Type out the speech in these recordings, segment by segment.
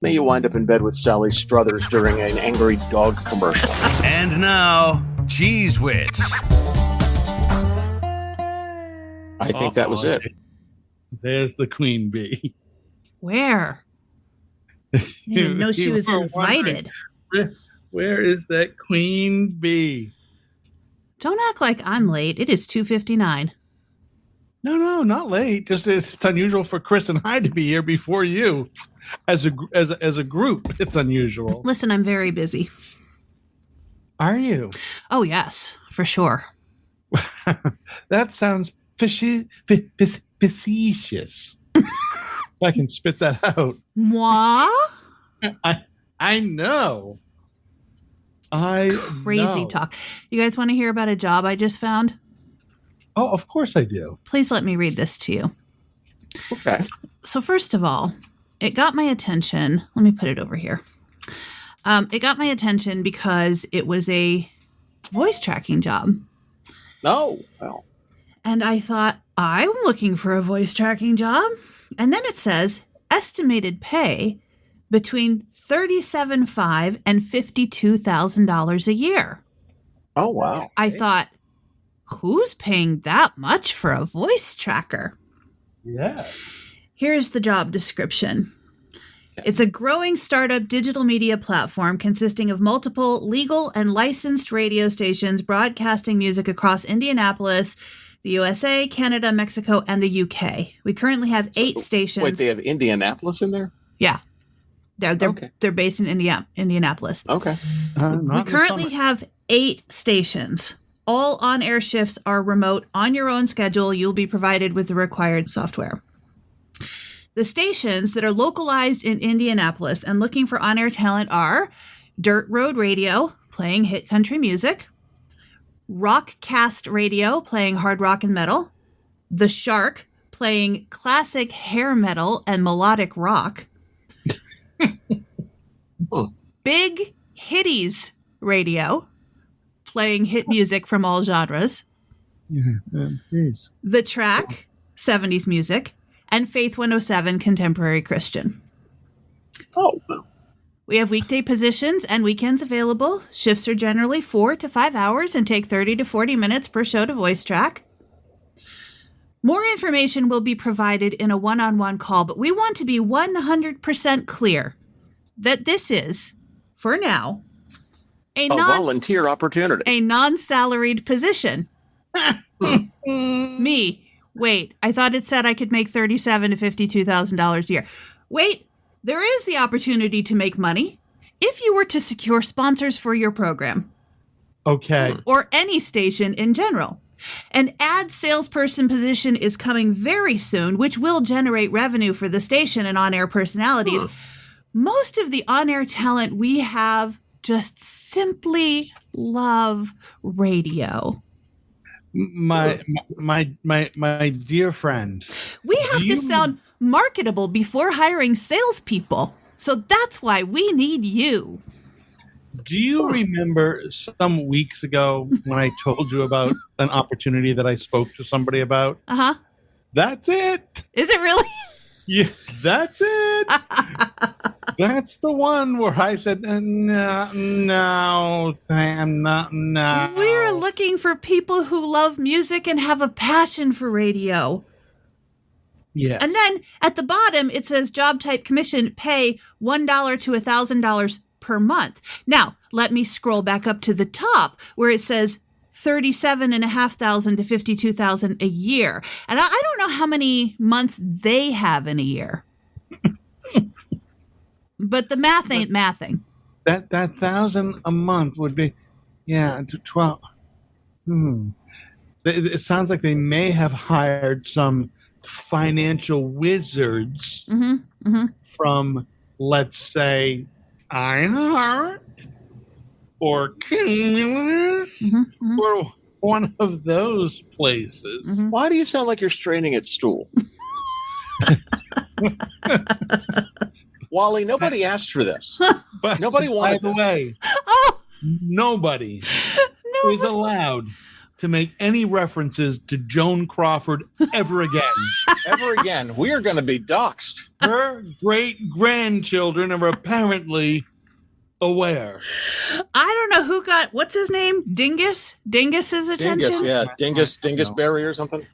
Then you wind up in bed with Sally Struthers during an angry dog commercial. And now, Cheezwits. I think that was it. There's the queen bee. Where? I didn't know she was invited. Where is that queen bee? Don't act like I'm late. It is 2:59. No, not late. Just it's unusual for Chris and I to be here before you. As a group, it's unusual. Listen, I'm very busy. Are you? Oh, yes, for sure. That sounds facetious. If I can spit that out. Moi? I know. Crazy talk. You guys want to hear about a job I just found? Oh, of course I do. Please let me read this to you. Okay. So first of all, it got my attention. Let me put it over here. It got my attention because it was a voice tracking job. No. Well. And I thought, I'm looking for a voice tracking job. And then it says estimated pay between $37,500 and $52,000 a year. Oh, wow. I thought, who's paying that much for a voice tracker? Yes. Here's the job description. It's a growing startup digital media platform consisting of multiple legal and licensed radio stations broadcasting music across Indianapolis, the USA, Canada, Mexico, and the UK. We currently have 8 stations. Wait, they have Indianapolis in there? Yeah. They're based in Indianapolis. Okay. We currently have 8 stations. All on-air shifts are remote on your own schedule. You'll be provided with the required software. The stations that are localized in Indianapolis and looking for on-air talent are Dirt Road Radio, playing hit country music, Rockcast Radio, playing hard rock and metal, The Shark, playing classic hair metal and melodic rock, Big Hitties Radio, playing hit music from all genres, The Track, 70s music, and Faith 107, contemporary Christian. Oh, We have weekday positions and weekends available. Shifts are generally 4 to 5 hours and take 30 to 40 minutes per show to voice track. More information will be provided in a one-on-one call, but we want to be 100% clear that this is, for now, a volunteer opportunity. A non-salaried position. Me. Wait, I thought it said I could make $37,000 to $52,000 a year. Wait, there is the opportunity to make money if you were to secure sponsors for your program. Okay. Or any station in general. An ad salesperson position is coming very soon, which will generate revenue for the station and on-air personalities. Most of the on-air talent we have just simply love radio. My dear friend. We have to sound marketable before hiring salespeople. So that's why we need you. Do you remember some weeks ago when I told you about an opportunity that I spoke to somebody about? Uh-huh. That's it. Is it really? Yeah, that's it. That's the one where I said, no, Sam, not now. We're looking for people who love music and have a passion for radio. Yes. And then at the bottom, it says job type commission pay $1 to $1,000 per month. Now, let me scroll back up to the top where it says $37,500 to $52,000 a year. And I don't know how many months they have in a year. But the math ain't mathing. That $1,000 a month would be, 12. It sounds like they may have hired some financial wizards from, let's say, iHeart or Cumulus or one of those places. Why do you sound like you're straining at stool? Wally, nobody asked for this. But Nobody wanted by the way, nobody is allowed to make any references to Joan Crawford ever again. ever again, we are going to be doxxed. Her great grandchildren are apparently aware. I don't know who got, what's his name? Dingus's attention? Dingus Berry or something.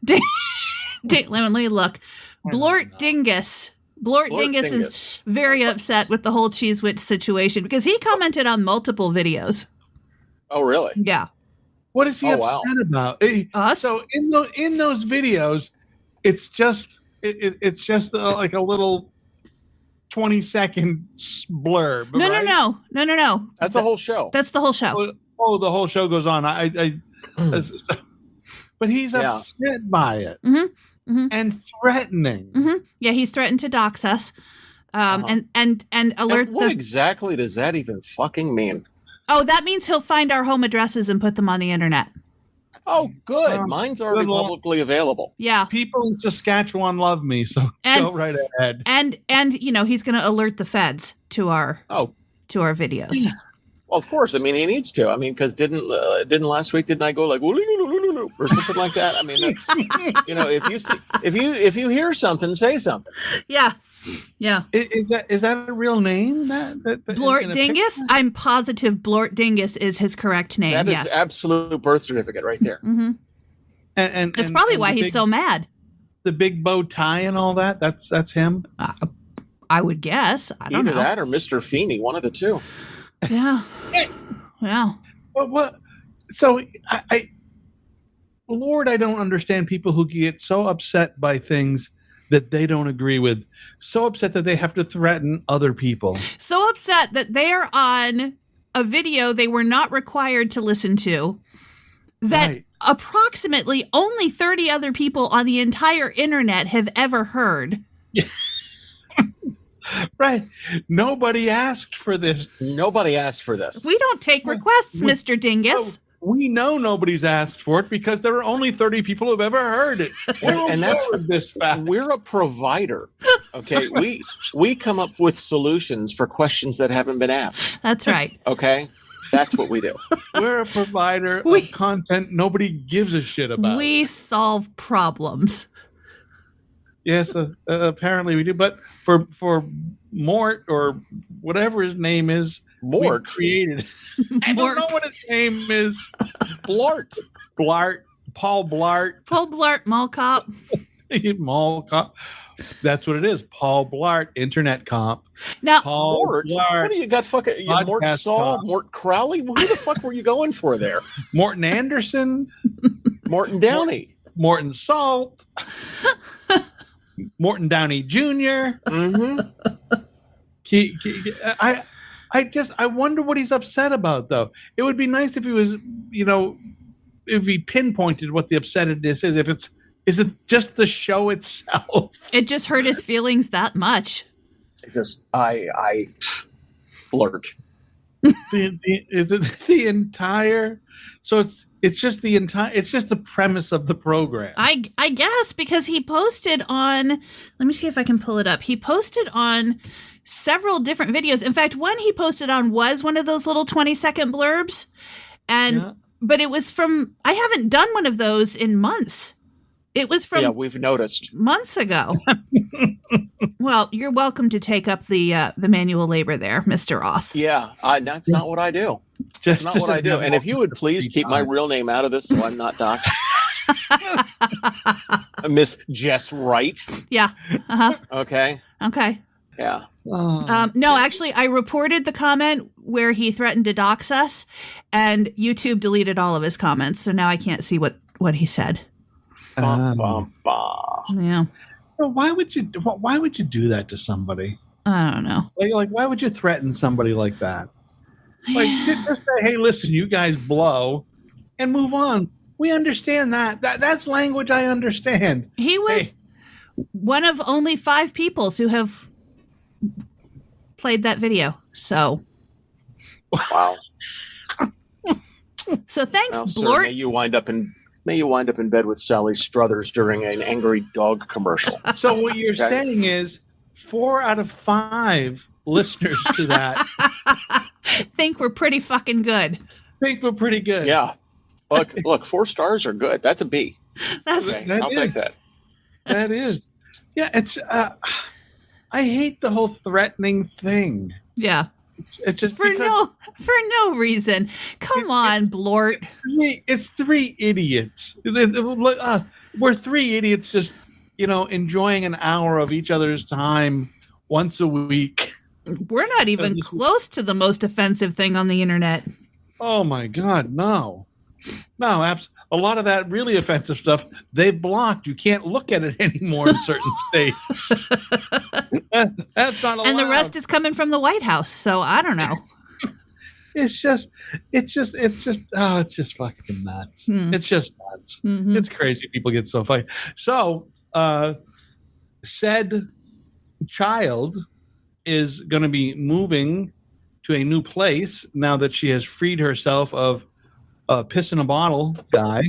Let me look. Blort Dingus. Blort Dingus is very upset with the whole Cheezwits situation because he commented on multiple videos. Oh, really? Yeah. What is he upset about? Us? So in those videos, it's just like a little 20-second blurb. No. That's the whole show. That's the whole show. Oh, the whole show goes on. But he's upset by it and threatening. Yeah, he's threatened to dox us, and alert. And what exactly does that even fucking mean? Oh, that means he'll find our home addresses and put them on the internet. Oh, good. Mine's already publicly available. Yeah. People in Saskatchewan love me, so go right ahead. And he's going to alert the feds to our videos. Well, of course. I mean, he needs to. I mean, because didn't last week? Didn't I go like or something like that? I mean, that's if you hear something, say something. Yeah. Is that a real name? That Blort Dingus? I'm positive Blort Dingus is his correct name. That is absolute birth certificate right there. Mm-hmm. And that's probably why he's so mad. The big bow tie and all that. That's him. I would guess. I don't know. Either that or Mr. Feeney, one of the two. Yeah. Yeah. What? So Lord, I don't understand people who get so upset by things that they don't agree with. So upset that they have to threaten other people. So upset that they are on a video they were not required to listen to. That approximately only 30 other people on the entire internet have ever heard. Right. Nobody asked for this. Nobody asked for this. We don't take requests, Mr. Dingus. We know nobody's asked for it because there are only 30 people who've ever heard it. And that's this fact. We're a provider. Okay. We come up with solutions for questions that haven't been asked. That's right. Okay. That's what we do. We're a provider of content nobody gives a shit about. We solve problems. Yes, apparently we do. But for Mort or whatever his name is, Mort created. I don't know what his name is. Blart. Paul Blart, Mall Cop. Mall Cop. That's what it is. Paul Blart, Internet Comp. Now, Paul Mort. Blart, what do you got? Fucking Mort Saul, Mort Crowley. Who the fuck were you going for there? Morton Anderson, Morton Downey, Morton Salt. Morton Downey Jr. Mm-hmm. I wonder what he's upset about, though. It would be nice if he was, if he pinpointed what the upsetness is. Is it just the show itself? It just hurt his feelings that much. It's just I blurt. Is it the entire? So it's just the premise of the program. I guess because he posted on, let me see if I can pull it up. He posted on several different videos. In fact, one he posted on was one of those little 20-second blurbs. But it was from, I haven't done one of those in months. It was from we've noticed months ago. Well, you're welcome to take up the manual labor there, Mr. Roth. Yeah, that's not what I do. That's not what I do. And if you would please keep my real name out of this so I'm not doxxed. Miss Jess Wright. Yeah. Uh-huh. Okay. Yeah. No, actually, I reported the comment where he threatened to dox us, and YouTube deleted all of his comments. So now I can't see what he said. Yeah. Why would you do that to somebody? I don't know. Like why would you threaten somebody like that? Like just say, hey, listen, you guys blow, and move on. We understand that. That's language I understand. He was one of only 5 people to have played that video. So wow. So thanks, Blort. Sir, May you wind up in bed with Sally Struthers during an angry dog commercial. So what you're saying is 4 out of 5 listeners to that think we're pretty fucking good. Think we're pretty good. Yeah. Look, 4 stars are good. That's a B. I'll take that. That is. Yeah, it's. I hate the whole threatening thing. Yeah. It's just For no reason. Come on, Blort. It's three idiots. We're three idiots just, enjoying an hour of each other's time once a week. We're not even close to the most offensive thing on the internet. Oh my God, no. No, a lot of that really offensive stuff they've blocked. You can't look at it anymore in certain states. That's not allowed. And the rest is coming from the White House, so I don't know. It's just fucking nuts. It's just nuts. Mm-hmm. It's crazy. People get so funny. So, said child is going to be moving to a new place now that she has freed herself of a piss in a bottle guy.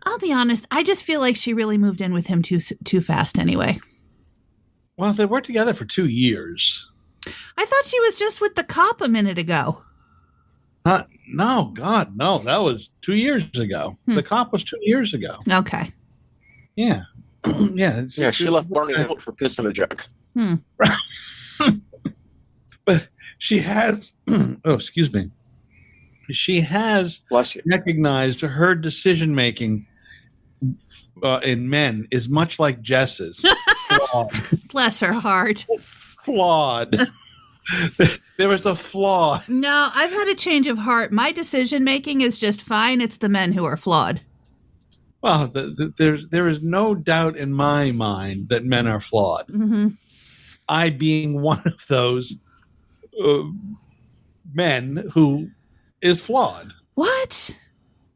I'll be honest. I just feel like she really moved in with him too fast anyway. Well, they worked together for 2 years. I thought she was just with the cop a minute ago. No, God, no. That was 2 years ago. The cop was 2 years ago. Okay. Yeah. Yeah. She left Barney Hope for piss in a jug. But she has, excuse me. She has recognized her decision making in men is much like Jess's. Flawed. Bless her heart. Flawed. There was a flaw. No, I've had a change of heart. My decision making is just fine. It's the men who are flawed. Well, there is no doubt in my mind that men are flawed. Mm-hmm. I being one of those men who is flawed. What?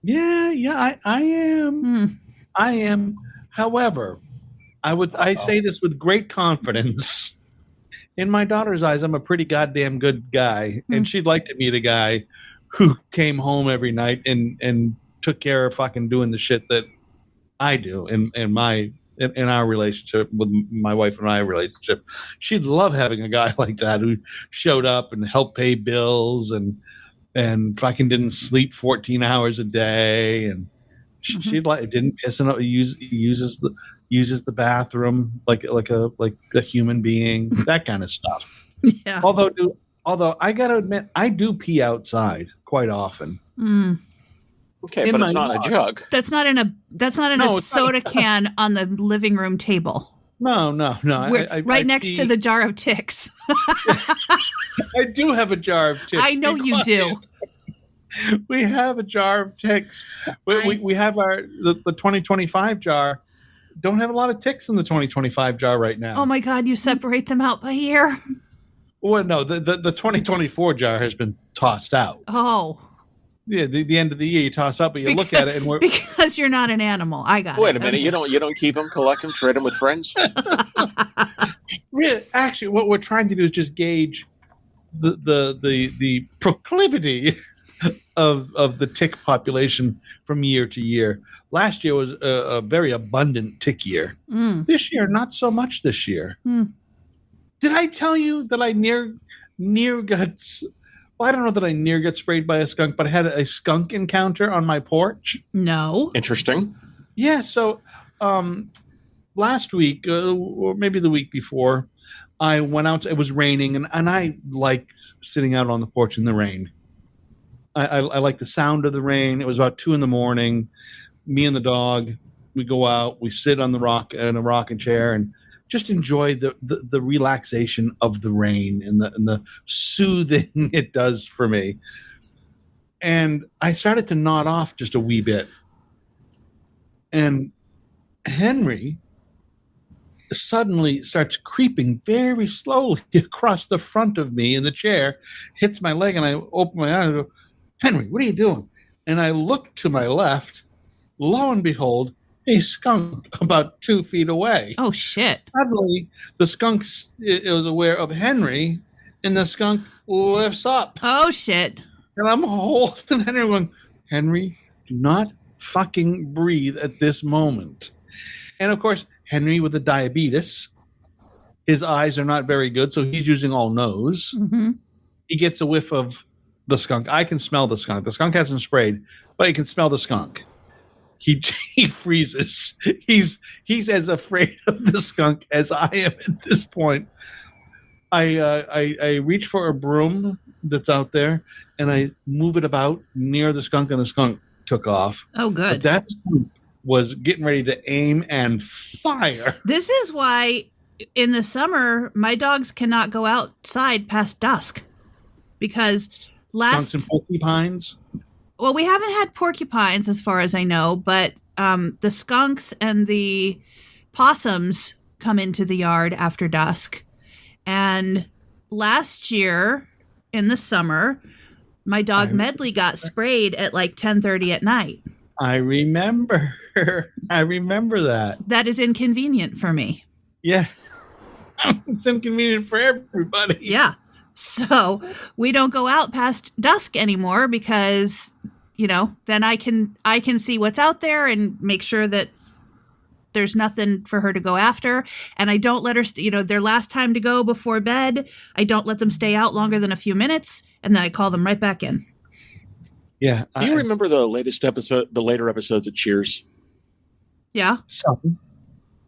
Yeah, I am. I am. However, I say this with great confidence. In my daughter's eyes, I'm a pretty goddamn good guy, and she'd like to meet a guy who came home every night and took care of fucking doing the shit that I do in our relationship with my wife and I relationship. She'd love having a guy like that who showed up and helped pay bills and fucking didn't sleep 14 hours a day, and she'd didn't piss and uses the bathroom like a human being, that kind of stuff. Yeah. Although I gotta admit, I do pee outside quite often. Okay, but it's not a jug. That's not in a soda can on the living room table. No. Right next to the jar of Ticks. I do have a jar of Ticks. I know you do. We have a jar of Ticks. We have the 2025 jar. Don't have a lot of Ticks in the 2025 jar right now. Oh my God, you separate them out by year? Well, no, the 2024 jar has been tossed out. Oh. Yeah, the end of the year you toss up, but you look at it and because you're not an animal. I got it. Wait a minute, you don't keep them, collect them, trade them with friends? Really, actually, what we're trying to do is just gauge the proclivity of the tick population from year to year. Last year was a very abundant tick year. This year, not so much this year. Did I tell you that I near got... Well, I don't know that I near got sprayed by a skunk, but I had a skunk encounter on my porch. No. Interesting. Yeah, so last week, or maybe the week before, I went out. It was raining, and I like sitting out on the porch in the rain. I like the sound of the rain. It was about 2 a.m. Me and the dog, we go out, we sit on the rock in a rocking chair, and just enjoy the relaxation of the rain and the soothing it does for me. And I started to nod off just a wee bit. And Henry suddenly starts creeping very slowly across the front of me in the chair, hits my leg, and I open my eyes and go, "Henry, what are you doing?" And I look to my left, lo and behold, a skunk about 2 feet away. Oh, shit. Suddenly, the skunk is aware of Henry, and the skunk lifts up. Oh, shit. And I'm holding Henry going, "Henry, do not fucking breathe at this moment." And, of course, Henry with the diabetes, his eyes are not very good, so he's using all nose. Mm-hmm. He gets a whiff of the skunk. I can smell the skunk. The skunk hasn't sprayed, but you can smell the skunk. he he freezes. He's as afraid of the skunk as I am at this point. I reach for a broom that's out there and I move it about near the skunk, and the skunk took off. Oh, good. But that skunk was getting ready to aim and fire. This is why in the summer my dogs cannot go outside past dusk, because Skunks and porcupines. Well, we haven't had porcupines as far as I know, but the skunks and the possums come into the yard after dusk. And last year in the summer, my dog Medley got sprayed at like 10:30 at night. I remember. I remember that. That is inconvenient for me. Yeah. It's inconvenient for everybody. Yeah. So we don't go out past dusk anymore because, then I can see what's out there and make sure that there's nothing for her to go after. And I don't let her, their last time to go before bed, I don't let them stay out longer than a few minutes. And then I call them right back in. Yeah. Do you remember the later episodes of Cheers? Yeah. Something.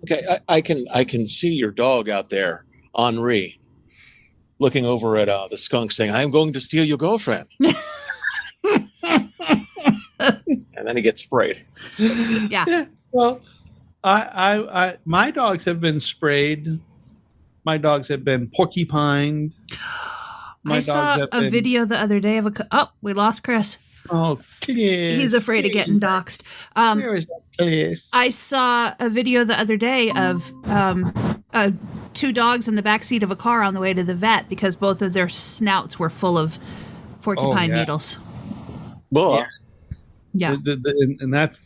Okay, I can see your dog out there, Henri, looking over at the skunk, saying, "I'm going to steal your girlfriend," and then he gets sprayed. Yeah. Well, I my dogs have been sprayed. My dogs have been porcupined. I saw a video the other day of we lost Chris. Oh, Chris. He's afraid of getting doxxed. Where is that Chris? I saw a video the other day of two dogs in the backseat of a car on the way to the vet because both of their snouts were full of porcupine needles. Well, Yeah. And that's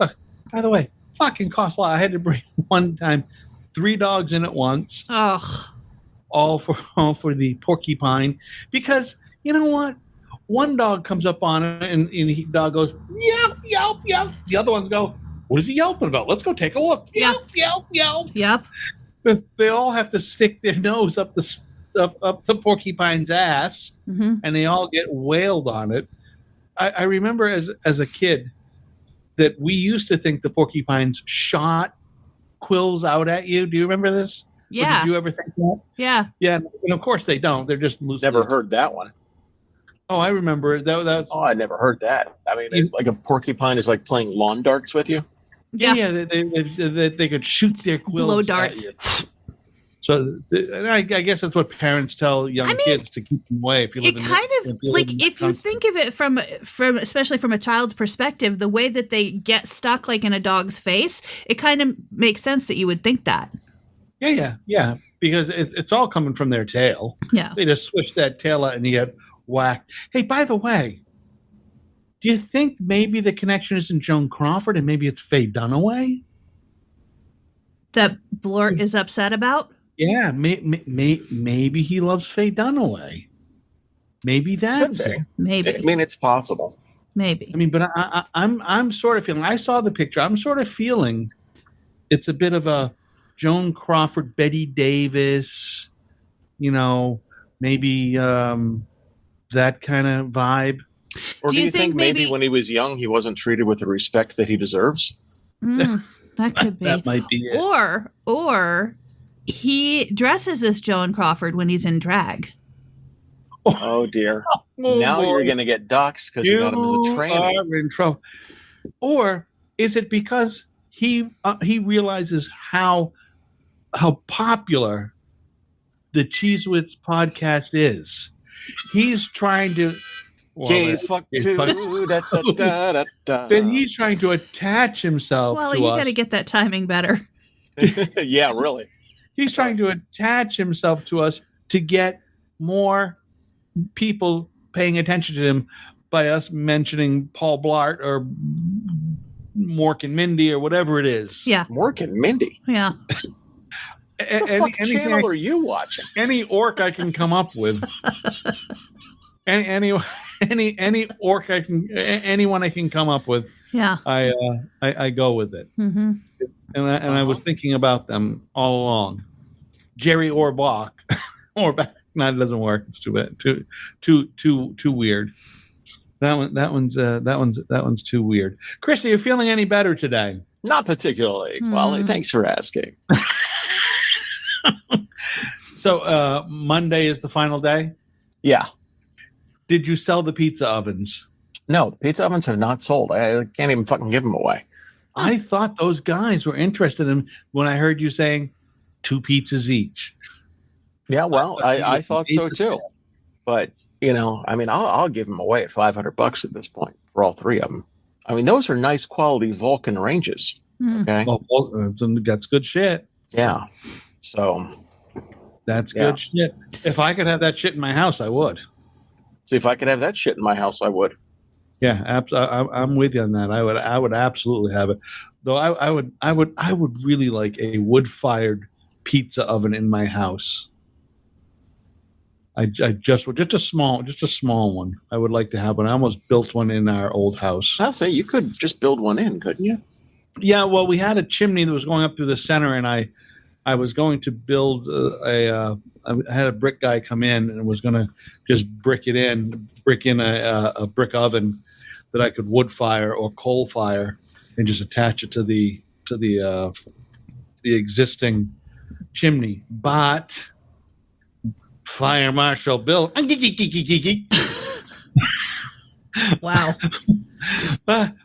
a, by the way, fucking cost a lot. I had to bring one time 3 dogs in at once. Ugh. All for the porcupine, because you know what? One dog comes up on it and the dog goes, yelp, yelp, yelp. The other ones go, what is he yelping about? Let's go take a look. Yelp, yelp, yelp. Yep. They all have to stick their nose up the porcupine's ass, Mm-hmm. and they all get wailed on it. I remember as a kid that we used to think the porcupines shot quills out at you. Do you remember this? Yeah. Or did you ever think that? Yeah. Yeah, and of course they don't. They're just loose. never heard that one. Oh, I remember it. That's Oh, I never heard that. I mean, like a porcupine is like playing lawn darts with you. yeah. They could shoot their quills. Blow at darts. you. So I guess that's what parents tell young kids to keep them away. If you live It in kind the, of like if you think of it from especially from a child's perspective, the way that they get stuck like in a dog's face, it kind of makes sense that you would think that. Yeah. Because it's all coming from their tail. Yeah. They just swish that tail out and you get whacked. Hey, by the way, do you think maybe the connection isn't Joan Crawford and maybe it's Faye Dunaway? That Blurt is upset about? Yeah, maybe he loves Faye Dunaway. Maybe that's it. Maybe. I mean, it's possible. Maybe. I mean, but I'm sort of feeling. I saw the picture. I'm sort of feeling it's a bit of a Joan Crawford, Betty Davis, maybe that kind of vibe. Or Do do you you think think maybe maybe- when he was young, he wasn't treated with the respect that he deserves? That could be. That might be it. Or he dresses as Joan Crawford when he's in drag. Oh, dear. Oh, now boy. you're going to get doxxed because you got him as a trainee. You are in trouble. Or is it because he realizes how popular the Cheezwits podcast is? He's trying to. Jeez, fuck Jeez, too. Da, da, da, da, da. Then he's trying to attach himself Well, to you us. got to get that timing better. Yeah, really. He's trying to attach himself to us to get more people paying attention to him by us mentioning Paul Blart or Mork and Mindy or whatever it is. Yeah. Mork and Mindy. Yeah. What the fuck channel are you watching? Any orc I can come up with. any orc anyone I can come up with. Yeah. I go with it. Mm-hmm. And I was thinking about them all along. Jerry Orbach. Orbach. No, it doesn't work. It's too bad. Too weird. That one's too weird. Chris, are you feeling any better today? Not particularly. Wally, thanks for asking. So Monday is the final day? Yeah. Did you sell the pizza ovens? No, the pizza ovens are not sold. I can't even fucking give them away. I thought those guys were interested in when I heard you saying 2 pizzas each. Yeah, well, I thought so too. But, I'll give them away at $500 at this point for all 3 of them. I mean, those are nice quality Vulcan ranges. Okay. Well, that's good shit. Yeah. So that's good shit. If I could have that shit in my house, I would. See, if I could have that shit in my house, I would. Yeah, I'm with you on that. I would absolutely have it. Though I would really like a wood-fired pizza oven in my house. I just a small one. I would like to have one. I almost built one in our old house. I'll say you could just build one in, couldn't you? Yeah, well, we had a chimney that was going up through the center, and I was going to build I had a brick guy come in and was going to just brick in a brick oven that I could wood fire or coal fire and just attach it to the existing chimney. But Fire Marshal Bill, wow.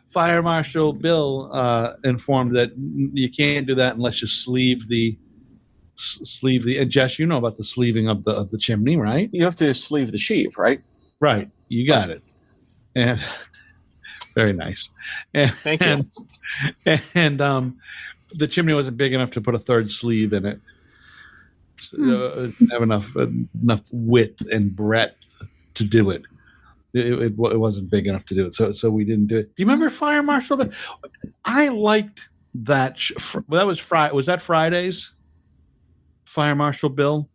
Fire Marshal Bill informed that you can't do that unless you sleeve the. And Jess, you know about the sleeving of the chimney, right? You have to sleeve the sheave, right? Right. You got it. And very nice. And, Thank you. And the chimney wasn't big enough to put a 3rd sleeve in it. Didn't have enough width and breadth to do it. It wasn't big enough to do it, so we didn't do it. Do you remember Fire Marshal? I liked that. That was Friday. Was that Fridays? Fire Marshal Bill.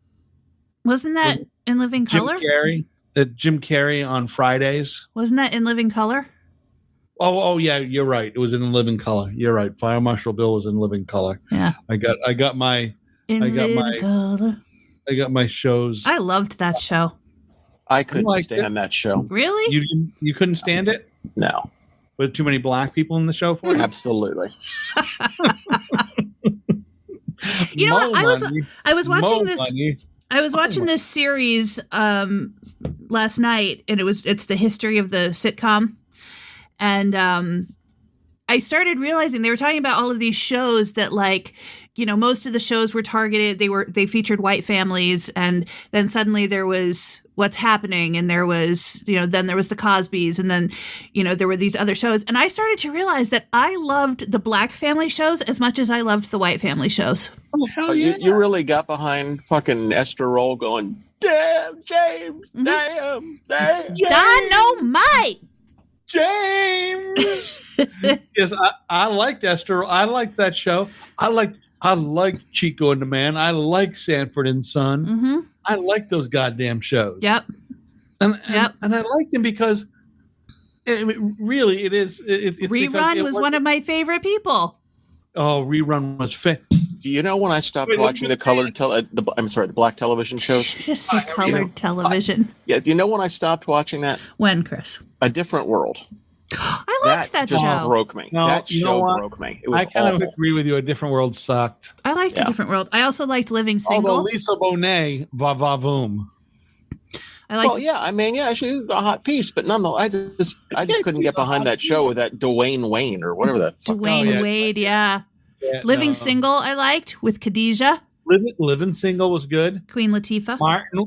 Wasn't that in Living Color? Jim Carrey on Fridays. Wasn't that in Living Color? Oh yeah, you're right. It was in Living Color. You're right. Fire Marshal Bill was in Living Color. Yeah. I got my Color. I got my shows. I loved that show. I couldn't stand that show. Really? You couldn't stand it? No. Were there too many black people in the show for you? Absolutely. You know what? I was watching this. I was watching this series last night, and it's the history of the sitcom, and I started realizing they were talking about all of these shows that, like, most of the shows were targeted. They featured white families, and then suddenly there was What's Happening, and there was then there was the Cosbys, and then there were these other shows, and I started to realize that I loved the black family shows as much as I loved the white family shows. Oh, hell yeah. You really got behind fucking Esther Roll going, damn, James, damn, Dynamite! James! Yes, I liked Esther. I liked that show. I liked Chico and the Man. I like Sanford and Son. Mm-hmm. I like those goddamn shows. Yep. And I like them because really it is. Rerun was one of my favorite people. Oh, Rerun was fit. Do you know when I stopped watching the black television shows? Just say colored television. Yeah, do you know when I stopped watching that? When, Chris? A Different World. I liked that just show. Broke me. No, that show what? broke me. It was I kind awful. of agree with you. A Different World sucked. I liked A Different World. I also liked Living Single. Although Lisa Bonet, va va voom. I liked. Well, yeah, I mean, yeah, she was a hot piece, but nonetheless, I just couldn't get behind that show with that Dwayne Wayne or whatever that. Dwayne Wade, yeah. Living Single, I liked with Khadijah. Living Single was good. Queen Latifah.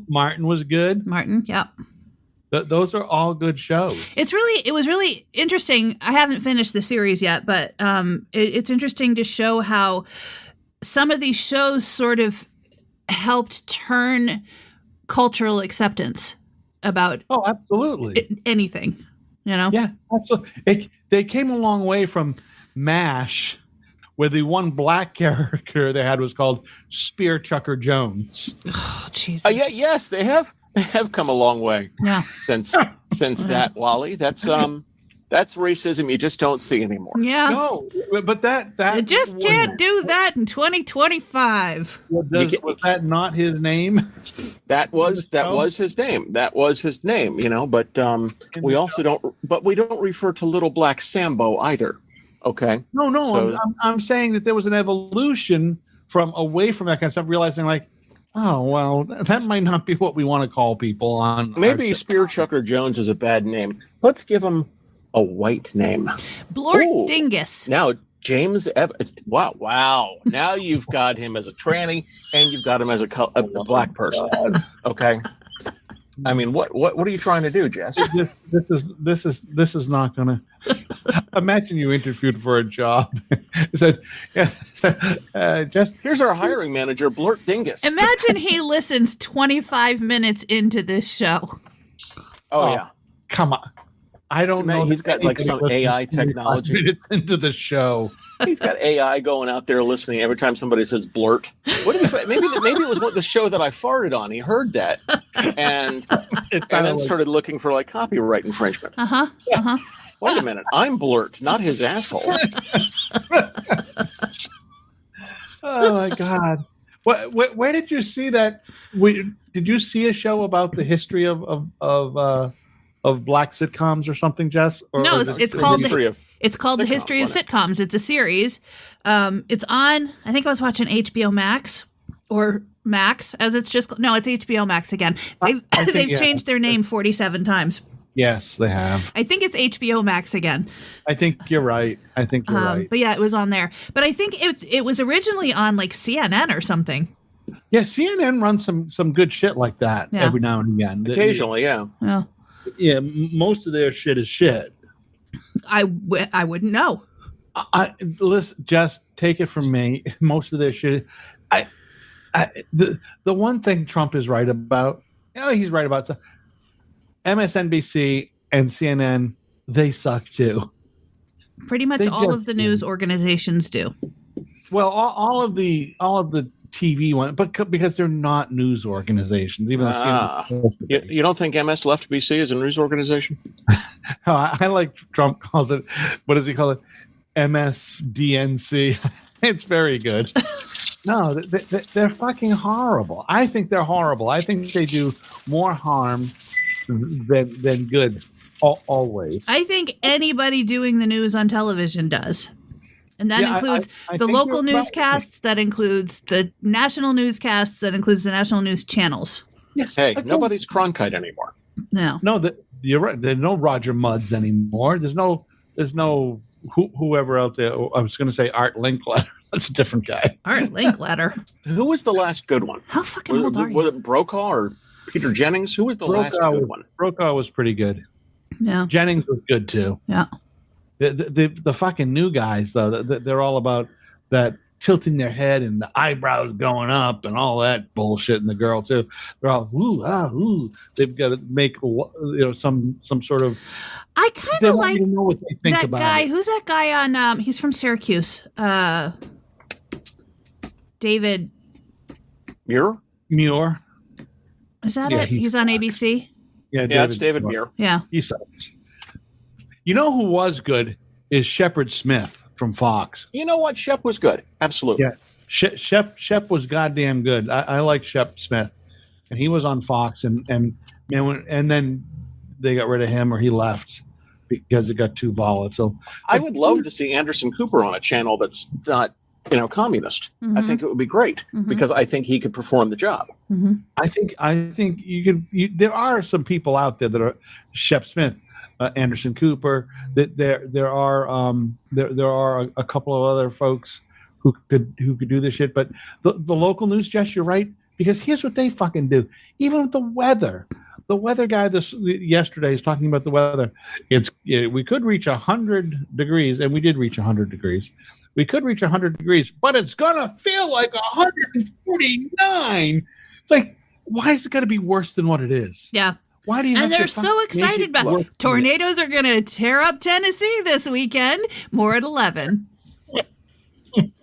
Martin was good. Martin, yep. Those are all good shows. It was really interesting. I haven't finished the series yet, but it's interesting to show how some of these shows sort of helped turn cultural acceptance about absolutely anything. Yeah, absolutely. They came a long way from MASH, where the one black character they had was called Spear Chucker Jones. Oh, Jesus. Yes, they have. They have come a long way. Yeah. Since that, Wally. That's That's racism you just don't see anymore. Yeah. No, but that You just can't do that in 2025. Was that not his name? That was his name. That was his name, but we don't refer to Little Black Sambo either. Okay. No. So, I'm saying that there was an evolution from away from that kind of stuff, realizing like, oh well, that might not be what we want to call people on. Maybe Spear Chucker Jones is a bad name. Let's give him a white name. Blort Dingus. Now James wow. Now you've got him as a tranny and you've got him as a black person. Okay. I mean, what are you trying to do, Jess? This is not gonna. Imagine you interviewed for a job. Said, Jess, here's our hiring manager, Blurt Dingus. Imagine he listens 25 minutes into this show. Oh yeah. Come on. I don't know. He's got like some AI technology minutes into the show. He's got AI going out there listening every time somebody says blurt. Maybe it was the show that I farted on. He heard that and then started looking for like copyright infringement. Wait a minute, I'm blurt, not his asshole. Oh my God! Where did you see that? Did you see a show about the history of black sitcoms or something, Jess? Or no, it's called the History of Sitcoms. It's a series. It's on. I think I was watching HBO Max or Max, as it's just. No, it's HBO Max again. They've changed their name 47 times. Yes, they have. I think it's HBO Max again. I think you're right. Right. But yeah, it was on there. But I think it was originally on like CNN or something. Yeah, CNN runs some good shit like that every now and again. Occasionally, yeah. Yeah, most of their shit is shit. I wouldn't know. Listen, just take it from me. Most of their shit. The one thing Trump is right about. He's right about stuff. MSNBC and CNN, they suck too. Pretty much all of the news organizations do. Well, all of the TV one, but because they're not news organizations, even though you don't think MS Left BC is a news organization? I like Trump calls it. What does he call it? MSDNC. It's very good. No, they're fucking horrible. I think they're horrible. I think they do more harm than good. Always. I think anybody doing the news on television does. And that includes the local newscasts, that includes the national newscasts, that includes the national news channels. Yes. Hey, nobody's Cronkite anymore. No. You're right. There's no Roger Mudds anymore. There's no whoever out there. I was going to say Art Linkletter. That's a different guy. Art Linkletter. Who was the last good one? How fucking old are you? Was it Brokaw or Peter Jennings? Who was the last good one? Brokaw was pretty good. Yeah. Jennings was good too. Yeah. The fucking new guys though, they're all about that tilting their head and the eyebrows going up and all that bullshit. And the girl too, they're all ooh. They've got to make some sort of. I kind of like know what they think that about guy. it. Who's that guy on? He's from Syracuse. David Muir. Is that it? He's on ABC. Yeah, it's David Muir. Yeah, he sucks. You know who was good is Shepard Smith from Fox. You know what? Shep was good. Absolutely. Yeah, Shep was goddamn good. I like Shep Smith, and he was on Fox, and then they got rid of him or he left because it got too volatile. I would love to see Anderson Cooper on a channel that's not communist. Mm-hmm. I think it would be great because I think he could perform the job. Mm-hmm. I think you can. There are some people out there that are Shep Smith, Anderson Cooper. That there are a couple of other folks who could do this shit. But the local news, Jess, you're right, because here's what they fucking do. Even with the weather. The weather guy yesterday is talking about the weather. We could reach 100 degrees, and we did reach 100 degrees. We could reach 100 degrees, but it's gonna feel like 149. It's like, why is it gonna be worse than what it is? Yeah. Why do you? And they're so excited about it. Tornadoes are gonna tear up Tennessee this weekend. More at 11.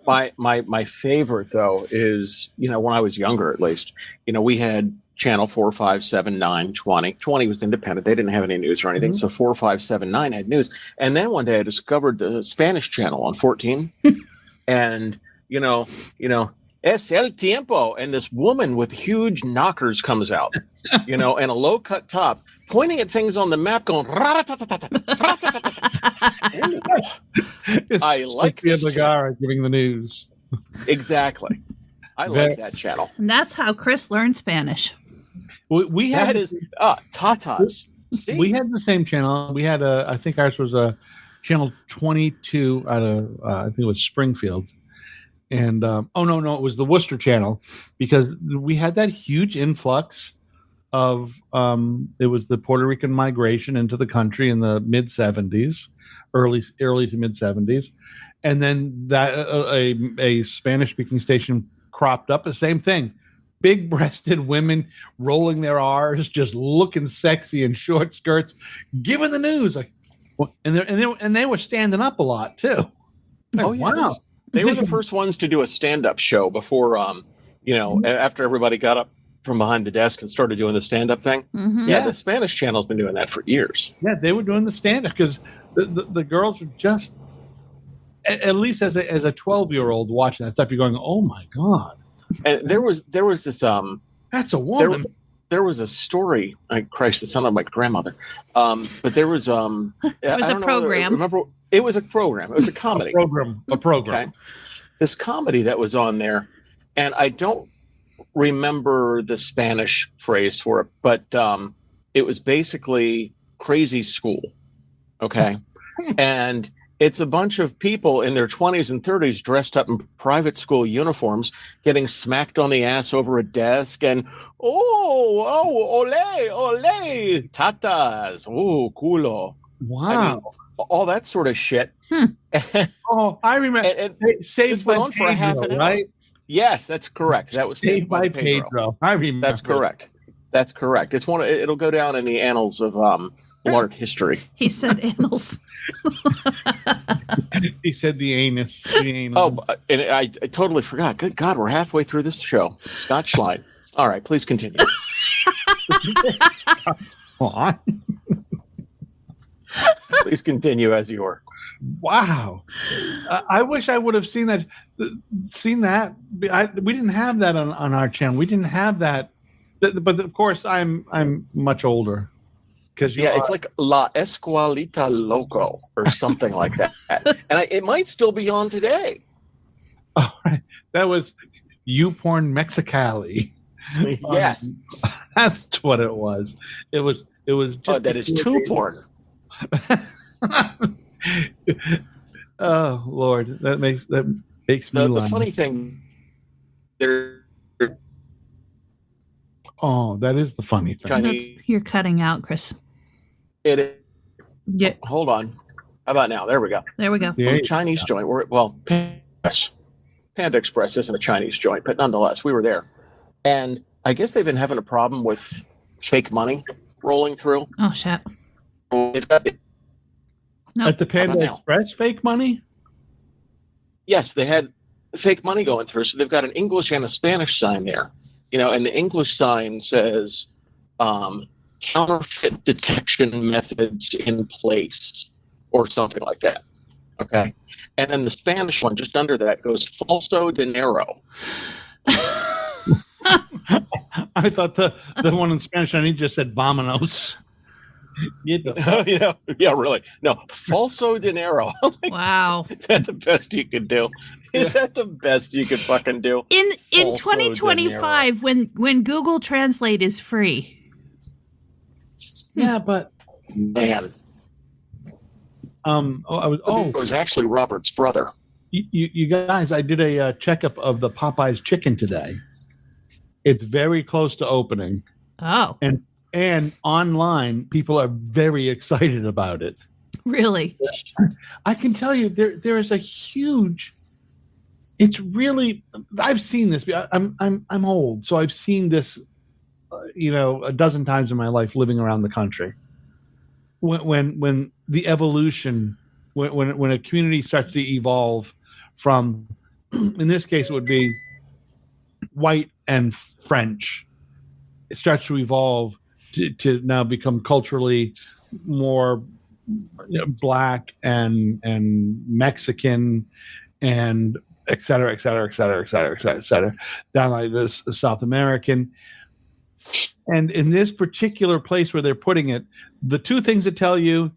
My favorite though is when I was younger, at least we had channel 4, 5, 7, 9, 20. 20 was independent. They didn't have any news or anything. So 4, 5, 7, 9 had news. And then one day I discovered the Spanish channel on 14. And, es el tiempo. And this woman with huge knockers comes out, and a low cut top, pointing at things on the map going, I like this. Vergara giving the news. Exactly. I like that channel. And that's how Chris learned Spanish. We had Tatas. See? We had the same channel. We had I think ours was a channel 22 out of I think it was Springfield. And it was the Worcester channel, because we had that huge influx of it was the Puerto Rican migration into the country in the mid 70s, early to mid 70s, and then that a Spanish speaking station cropped up. The same thing, big breasted women rolling their R's, just looking sexy in short skirts, giving the news and they were standing up a lot too. Oh yes. Wow. They were the first ones to do a stand-up show before, after everybody got up from behind the desk and started doing the stand-up thing. Mm-hmm. Yeah, the Spanish channel's been doing that for years. Yeah, they were doing the stand-up because the girls were just, at least as a 12-year-old watching that stuff, you're going, oh my God. And there was this that's a woman. There was a story. Christ, it sounded like my grandmother. But there was it was a program. Remember, it was a program. It was a comedy. A program. Okay. This comedy that was on there, and I don't remember the Spanish phrase for it, but it was basically crazy school. Okay. And it's a bunch of people in their 20s and 30s dressed up in private school uniforms getting smacked on the ass over a desk and, ole, tatas, culo. Wow. I mean, all that sort of shit. I remember. Saved by Pedro, for a half an hour. Right? Yes, that's correct. That was Saved by Pedro. I remember. That's correct. That's correct. It's it'll go down in the annals of art history. He said annals. He said the anus. Oh, and I totally forgot. Good God, we're halfway through this show. Scott Schlein. All right, please continue. Please continue as you were. Wow. I wish I would have seen that. We didn't have that on our channel. We didn't have that. But of course, I'm much older. It's like La Escuelita Loco or something like that. And it might still be on today. All right. That was YouPorn Mexicali. Yes. That's what it was. It was just that is two porn. Oh Lord, that makes me laugh. The funny thing that is the funny thing. You're cutting out, Chris. It is. Yeah. Hold on. How about now? There we go. There we go. Yeah, Chinese joint. Panda Express isn't a Chinese joint, but nonetheless, we were there. And I guess they've been having a problem with fake money rolling through. Oh, shit. At the Panda Express, fake money? Yes, they had fake money going through. So they've got an English and a Spanish sign there. And the English sign says, counterfeit detection methods in place, or something like that. Okay. And then the Spanish one just under that goes falso dinero. I thought the one in Spanish I just said vamonos. Yeah, really. No, falso dinero. Wow. Is that the best you could do? Is that the best you could fucking do? In 2025, when Google Translate is free. Yeah, but man, it was actually Robert's brother. You guys, I did a checkup of the Popeyes chicken today. It's very close to opening. Oh, and online, people are very excited about it. Really? I can tell you, there is a huge. It's really. I've seen this. I'm old, so I've seen this. A dozen times in my life living around the country. When the evolution, when a community starts to evolve from, in this case, it would be white and French, it starts to evolve to now become culturally more black and Mexican and et cetera, et cetera, et cetera, et cetera, et cetera, et cetera, down like this South American. And in this particular place where they're putting it, the two things that tell you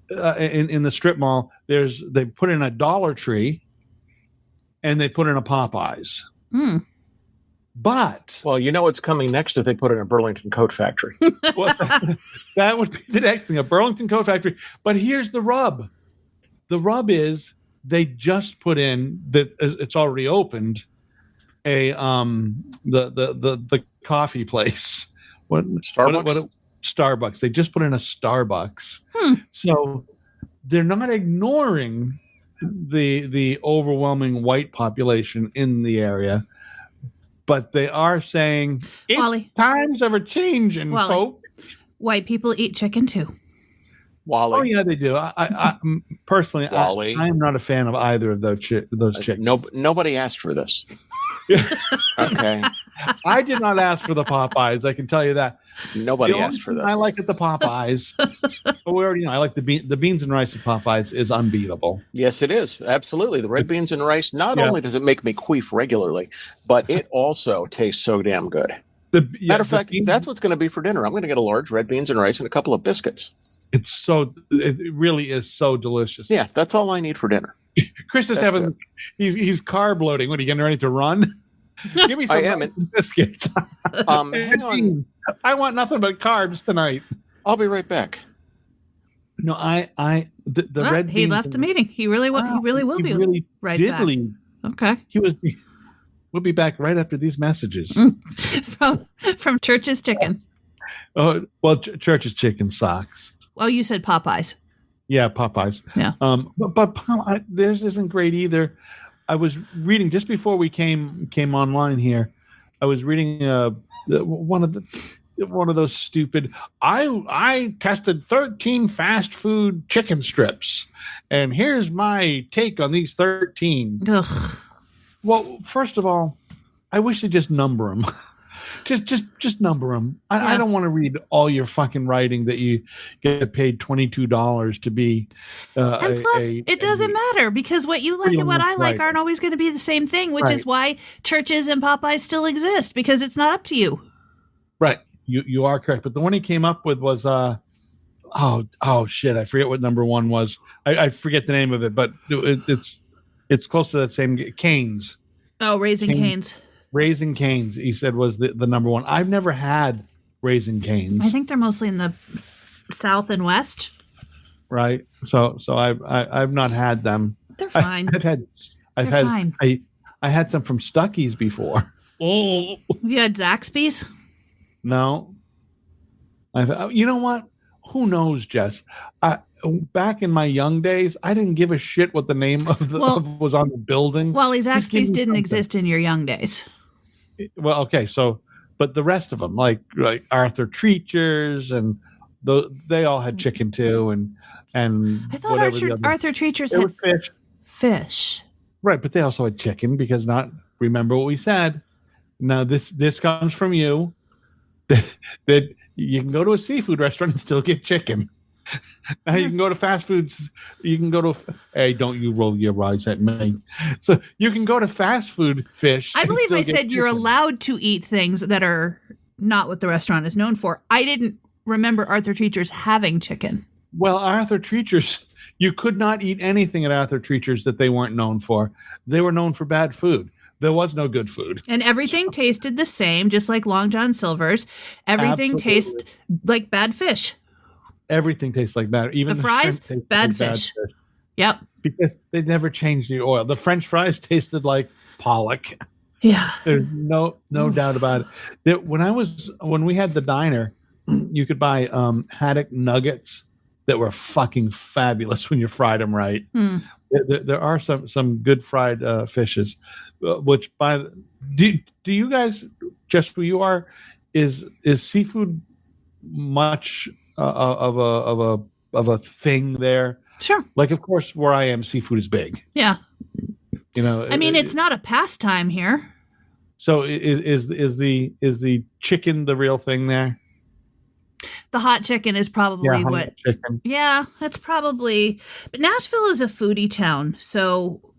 in the strip mall, they put in a Dollar Tree and they put in a Popeyes. But well, you know what's coming next if they put in a Burlington Coat Factory. well, that would be the next thing, a Burlington Coat Factory. But here's the rub. The rub is they just put in that it's already opened a the coffee place. Starbucks? Starbucks. They just put in a Starbucks. So they're not ignoring the overwhelming white population in the area, but they are saying times are changing, folks. White people eat chicken too. Wally. Oh yeah, they do. I personally, Wally. I am not a fan of either of those chickens. Nobody asked for this. Okay. I did not ask for the Popeyes. I can tell you that. Nobody asked for this. I like it, the Popeyes. But we already know. I like the beans and rice at Popeyes is unbeatable. Yes, it is. Absolutely. The red beans and rice, not only does it make me queef regularly, but it also tastes so damn good. Matter of fact, that's what's going to be for dinner. I'm going to get a large red beans and rice and a couple of biscuits. It really is so delicious. Yeah, that's all I need for dinner. Chris is he's carb loading. What, are you getting ready to run? Give me some biscuits. Hang on. I want nothing but carbs tonight. I'll be right back. No, the red beans. He left the meeting. He really will. He really will be right back. Leave. Okay. We'll be back right after these messages. from Church's Chicken. Oh well, Church's Chicken socks. Oh, you said Popeyes. Yeah, Popeyes. Yeah. But theirs isn't great either. I was reading just before we came online here. I was reading one of those stupid. I tested 13 fast food chicken strips, and here's my take on these 13. Ugh. Well, first of all, I wish they just number them. just number them. I don't want to read all your fucking writing that you get paid $22 to be. And plus, it doesn't matter because what you like and what I like aren't always going to be the same thing, which is why Churches and Popeyes still exist, because it's not up to you. Right. You are correct. But the one he came up with was, oh shit, I forget what number one was. I forget the name of it, but it's close to that same Cane's. Oh, Raising Cane's. Raising Cane's, he said, was the number one. I've never had Raising Cane's. I think they're mostly in the South and West. Right. So I've not had them. They're fine. I had some from Stuckey's before. Oh. Have you had Zaxby's? No. You know what? Who knows, Jess? Back in my young days, I didn't give a shit what the name of was on the building. Wally, Zaxby's didn't exist in your young days. Well, okay, so but the rest of them, like Arthur Treacher's, and they all had chicken too, and I thought Arthur Treacher's had fish. Right, but they also had chicken because remember what we said. Now this comes from you that you can go to a seafood restaurant and still get chicken. Now you can go to fast foods. You can go to. Hey, don't you roll your eyes at me. So you can go to fast food fish. I believe I said you're allowed to eat things that are not what the restaurant is known for. I didn't remember Arthur Treacher's having chicken. Well, Arthur Treacher's, you could not eat anything at Arthur Treacher's that they weren't known for. They were known for bad food. There was no good food. And everything tasted the same, just like Long John Silver's. Everything tastes like bad fish. Everything tastes like bad. Even the fries, bad fish. Yep. Because they never changed the oil. The French fries tasted like pollock. Yeah. There's no doubt about it. When we had the diner, you could buy haddock nuggets that were fucking fabulous when you fried them right. There are some good fried fishes, which do you guys, just where you are, is seafood much of a thing there? Sure. Like, of course, where I am, seafood is big. Yeah. You know, I mean, it's not a pastime here. So is the chicken the real thing there? The hot chicken is probably what. Chicken. Yeah, that's probably. But Nashville is a foodie town, so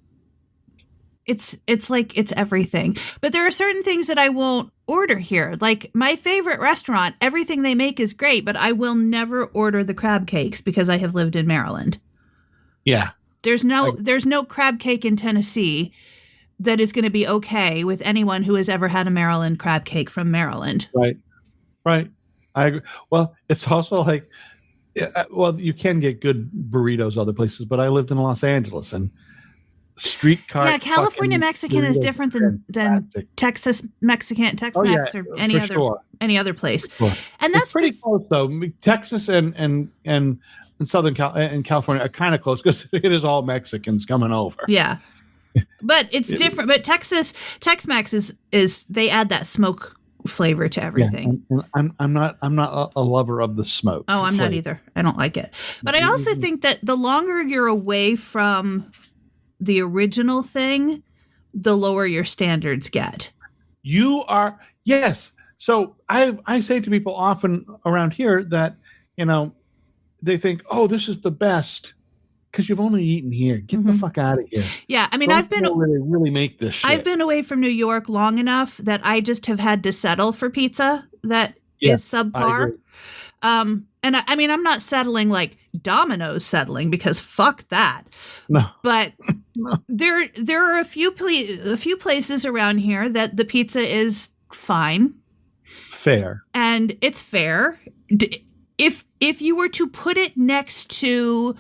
it's like it's everything. But there are certain things that I won't order here. Like my favorite restaurant, everything they make is great, but I will never order the crab cakes because I have lived in Maryland. Yeah. There's no crab cake in Tennessee that is going to be okay with anyone who has ever had a Maryland crab cake from Maryland. Right. I agree. Well, it's also like, you can get good burritos other places, but I lived in Los Angeles and streetcar. Yeah, California Mexican is different than Texas Mexican, Tex-Mex, or any other place. Sure. And that's pretty close though. Texas and Southern California are kind of close because it is all Mexicans coming over. Yeah. But it's different. But Tex-Mex is they add that smoke flavor to everything. Yeah, I'm not a lover of the smoke. Oh, I'm not either. I don't like it. But I also think that the longer you're away from the original thing, the lower your standards get. You are, yes. So I say to people often around here that, they think, oh, this is the best. Because you've only eaten here. Get the fuck out of here. Yeah, I mean, I've been really make this shit. I've been away from New York long enough that I just have had to settle for pizza that is subpar. And I mean, I'm not settling like Domino's settling because fuck that. No, but there are a few places around here that the pizza is fine, fair, and it's fair. If you were to put it next to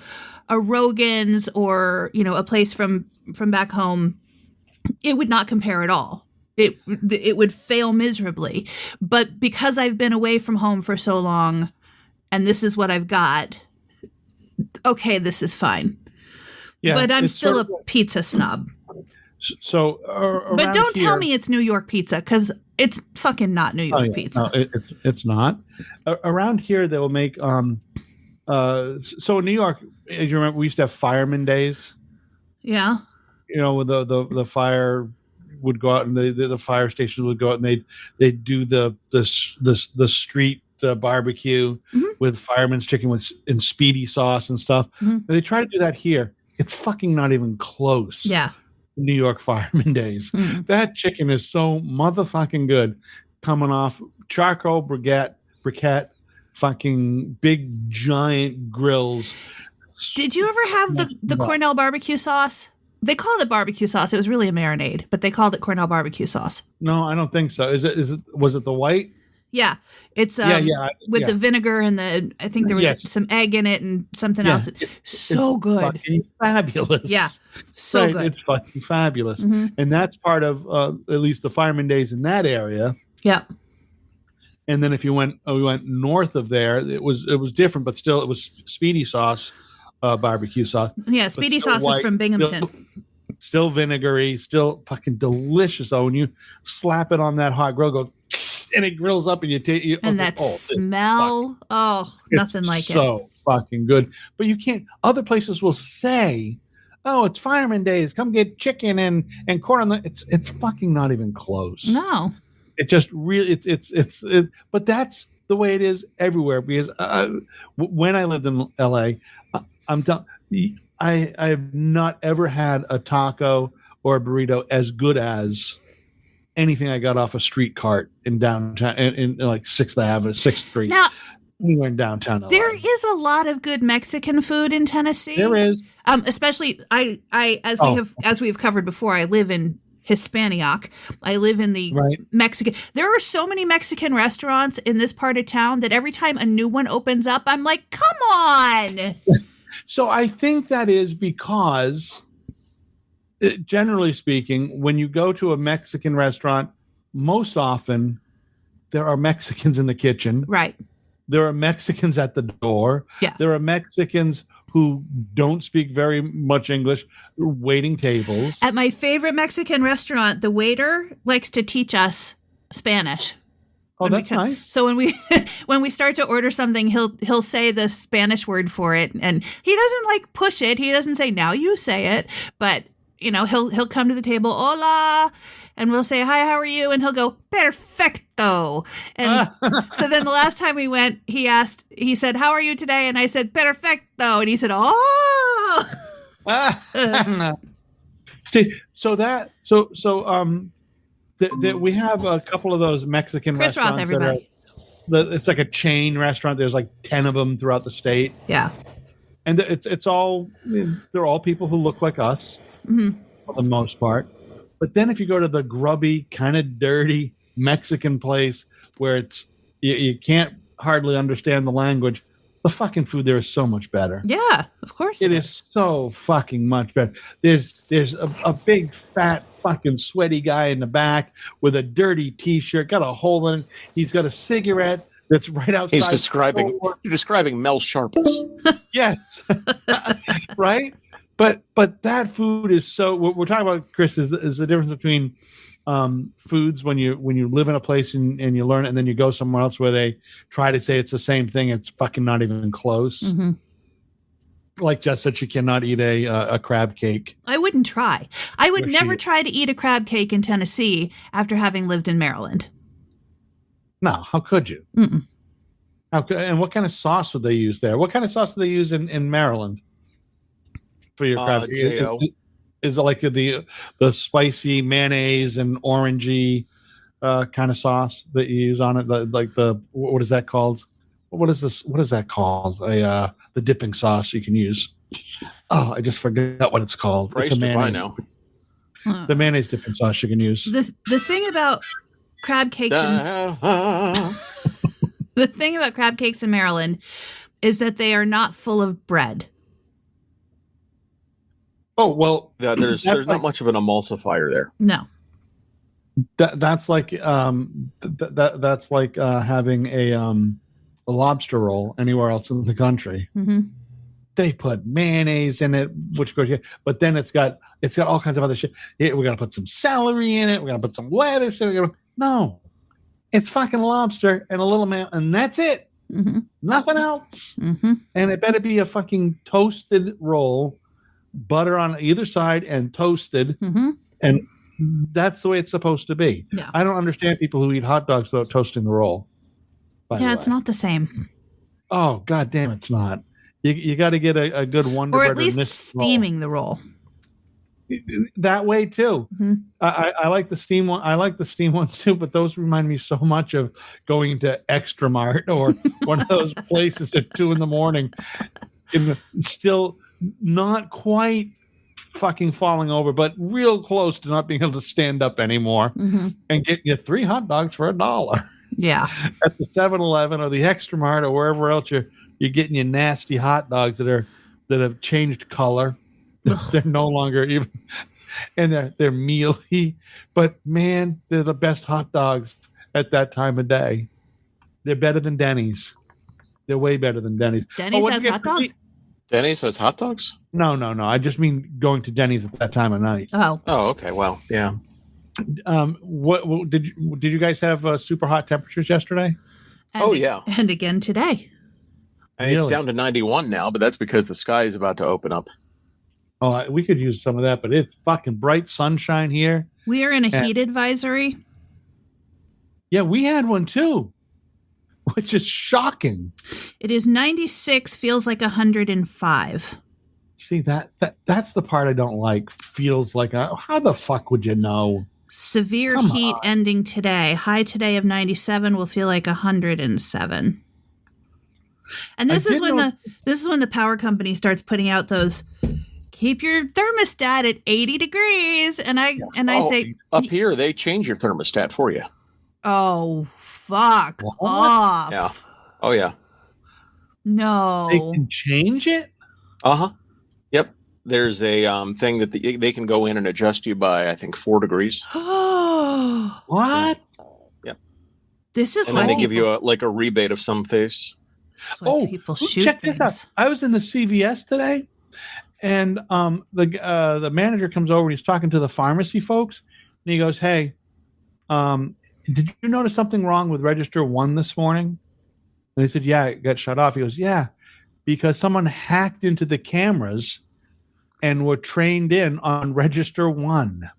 a Rogan's or, a place from back home, it would not compare at all. It would fail miserably. But because I've been away from home for so long and this is what I've got, okay, this is fine. Yeah, but I'm still a pizza snob. So, but don't tell me it's New York pizza because it's fucking not New York pizza. No, it's not. Around here, they will make so in New York, as you remember, we used to have fireman days. Yeah. With the fire would go out and the fire stations would go out and they'd do the street barbecue with fireman's chicken in speedy sauce and stuff. And they try to do that here. It's fucking not even close. Yeah. New York fireman days. That chicken is so motherfucking good, coming off charcoal briquette, fucking big giant grills. Did you ever have the Cornell barbecue sauce? They called it barbecue sauce. It was really a marinade, but they called it Cornell barbecue sauce. No, I don't think so. Was it the white? Yeah, it's with the vinegar and I think there was some egg in it and something else. So it's good, fucking fabulous. Yeah, so good. It's fucking fabulous, and that's part of at least the fireman days in that area. Yeah. And then if we went north of there, it was different, but still it was speedy sauce, barbecue sauce. Yeah, speedy sauce is from Binghamton. Still vinegary, still fucking delicious. Oh, when you slap it on that hot grill, go and it grills up, and that smell. Nothing like it. So fucking good. But you can't. Other places will say, "Oh, it's fireman days. Come get chicken and corn on the." It's fucking not even close. No. It just really but that's the way it is everywhere. Because when I lived in LA, I have not ever had a taco or a burrito as good as anything I got off a street cart in downtown, in like 6th Avenue, 6th Street. Now, anywhere in downtown LA. There is a lot of good Mexican food in Tennessee. There is, especially as we have covered before. I live in Hispaniac. I live in the Mexican. There are so many Mexican restaurants in this part of town that every time a new one opens up, I'm like, come on. So I think that is because, generally speaking, when you go to a Mexican restaurant, most often there are Mexicans in the kitchen. Right. There are Mexicans at the door. Yeah. There are Mexicans who don't speak very much English waiting tables. At my favorite Mexican restaurant, the waiter likes to teach us Spanish. Oh, that's nice. So when we start to order something, he'll say the Spanish word for it, and he doesn't like push it. He doesn't say now you say it, but he'll come to the table, hola, and we'll say, hi, how are you? And he'll go, perfecto. And so then the last time we went, he said, how are you today? And I said, perfecto. And he said, oh. See, we have a couple of those Mexican Chris Roth, restaurants. everybody. It's like a chain restaurant. There's like 10 of them throughout the state. Yeah. And they're all people who look like us for the most part. But then if you go to the grubby, kind of dirty Mexican place where you can't hardly understand the language, the fucking food there is so much better. Yeah, of course. It is so fucking much better. There's a big fat fucking sweaty guy in the back with a dirty t-shirt, got a hole in it. He's got a cigarette that's right outside. You're describing Mel Sharpless. Yes. Right? But that food is so what we're talking about, Chris, is the difference between foods when you live in a place and you learn it, and then you go somewhere else where they try to say it's the same thing. It's fucking not even close. Mm-hmm. Like Jess said, she cannot eat a crab cake. I wouldn't try. I would never try to eat a crab cake in Tennessee after having lived in Maryland. No, how could you? Mm-mm. And what kind of sauce would they use there? What kind of sauce do they use in Maryland for your crab cake? Is it like the spicy mayonnaise and orangey kind of sauce that you use on it? What is that called? What is this? What is that called? The dipping sauce you can use. Oh, I just forgot what it's called. It's a mayonnaise. The mayonnaise dipping sauce you can use. The thing about crab cakes the thing about crab cakes in Maryland is that they are not full of bread. Oh, well, yeah, there's not much of an emulsifier there. No. That's like that's like having a lobster roll anywhere else in the country. Mm-hmm. They put mayonnaise in it, which goes, but then it's got all kinds of other shit. Yeah, we're gonna put some celery in it. We're gonna put some lettuce in it. No, it's fucking lobster and a little man, and that's it. Mm-hmm. Nothing else. Mm-hmm. And it better be a fucking toasted roll, butter on either side, and toasted. Mm-hmm. And that's the way it's supposed to be. Yeah. I don't understand people who eat hot dogs without toasting the roll. Yeah, it's not the same. Oh, God damn, it's not. You got to get a good Wonder Bread or at least steaming the roll. That way too. Mm-hmm. I like the steam one. I like the steam ones too, but those remind me so much of going to Extra Mart or one of those places at 2 a.m. Still not quite fucking falling over, but real close to not being able to stand up anymore, and get you 3 hot dogs for $1. Yeah, at the 7-Eleven or the Extra Mart or wherever else you're getting your nasty hot dogs that have changed color. They're no longer even, and they're mealy, but man, they're the best hot dogs at that time of day. They're better than Denny's. They're way better than Denny's. Denny's has hot dogs? Denny's has hot dogs? No. I just mean going to Denny's at that time of night. Oh, okay. Well, yeah. What did you guys have super hot temperatures yesterday? Yeah. And again today. And it's down to 91 now, but that's because the sky is about to open up. Oh, we could use some of that, but it's fucking bright sunshine here. We are in a heat advisory. Yeah, we had one too, which is shocking. It is 96, feels like 105. See, that's the part I don't like. Feels like, how the fuck would you know? Severe heat ending today. High today of 97 will feel like 107. And this is when the power company starts putting out those keep your thermostat at 80 degrees. And I say up here they change your thermostat for you. Oh, fuck off. Yeah. Oh yeah. No. They can change it? Uh-huh. Yep. There's a thing that they can go in and adjust you by, I think, 4 degrees. What? Yep. This is and then they give you a rebate of some face. People shoot check things. this out. I was in the CVS today, and the manager comes over and he's talking to the pharmacy folks, and he goes, "Hey, did you notice something wrong with Register 1 this morning?" And they said, "Yeah, it got shut off." He goes, "Yeah, because someone hacked into the cameras and were trained in on Register 1."